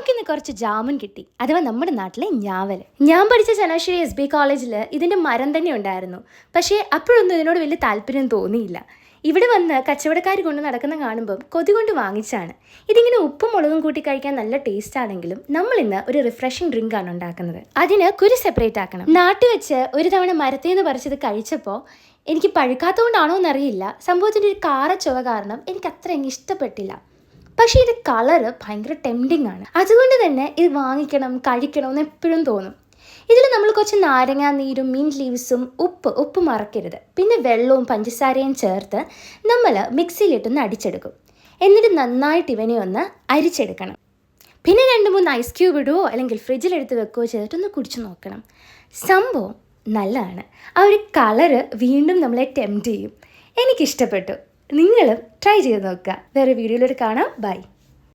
നമുക്കിന്ന് കുറച്ച് ജാമുൻ കിട്ടി, അഥവാ നമ്മുടെ നാട്ടിലെ ഞാവൽ. ഞാൻ പഠിച്ച ചങ്ങനാശ്ശേരി SB കോളേജിൽ ഇതിൻ്റെ മരം തന്നെ ഉണ്ടായിരുന്നു. പക്ഷേ അപ്പോഴൊന്നും ഇതിനോട് വലിയ താല്പര്യം തോന്നിയില്ല. ഇവിടെ വന്ന് കച്ചവടക്കാർ കൊണ്ട് നടക്കുന്ന കാണുമ്പം കൊതി കൊണ്ട് വാങ്ങിച്ചാണ്. ഇതിങ്ങനെ ഉപ്പും മുളകും കൂട്ടി കഴിക്കാൻ നല്ല ടേസ്റ്റ് ആണെങ്കിലും നമ്മളിന്ന് ഒരു റിഫ്രഷിംഗ് ഡ്രിങ്ക് ആണ് ഉണ്ടാക്കുന്നത്. അതിന് കുരു സെപ്പറേറ്റ് ആക്കണം. നാട്ടിൽ വെച്ച് ഒരു തവണ മരത്തിൽ നിന്ന് പറിച്ചത് കഴിച്ചപ്പോൾ എനിക്ക് പഴുക്കാത്തതുകൊണ്ടാണോ എന്നറിയില്ല, സംഭവത്തിൻ്റെ ഒരു കാറ ചുവ കാരണം എനിക്ക് അത്ര ഇഷ്ടപ്പെട്ടില്ല. പക്ഷേ ഇത് കളറ് ഭയങ്കര ടെംപ്റ്റിംഗ് ആണ്. അതുകൊണ്ട് തന്നെ ഇത് വാങ്ങിക്കണം കഴിക്കണം എന്ന് എപ്പോഴും തോന്നും. ഇതിൽ നമ്മൾ കുറച്ച് നാരങ്ങ നീരും മിൻറ്റ് ലീവ്സും ഉപ്പ് മറക്കരുത്, പിന്നെ വെള്ളവും പഞ്ചസാരയും ചേർത്ത് നമ്മൾ മിക്സിയിലിട്ടൊന്ന് അടിച്ചെടുക്കും. എന്നിട്ട് നന്നായിട്ട് ഇവനെ ഒന്ന് അരിച്ചെടുക്കണം. പിന്നെ 2-3 ഐസ് ക്യൂബ് ഇടുകയോ അല്ലെങ്കിൽ ഫ്രിഡ്ജിലെടുത്ത് വെക്കുകയോ ചെയ്തിട്ടൊന്ന് കുടിച്ചു നോക്കണം. സംഭവം നല്ലതാണ്. ആ ഒരു കളറ് വീണ്ടും നമ്മളെ ടെംപ്റ്റ് ചെയ്യും. എനിക്കിഷ്ടപ്പെട്ടു. നിങ്ങളും ട്രൈ ചെയ്ത് നോക്കുക. വേറെ വീഡിയോയിലൂടെ കാണാം. ബൈ.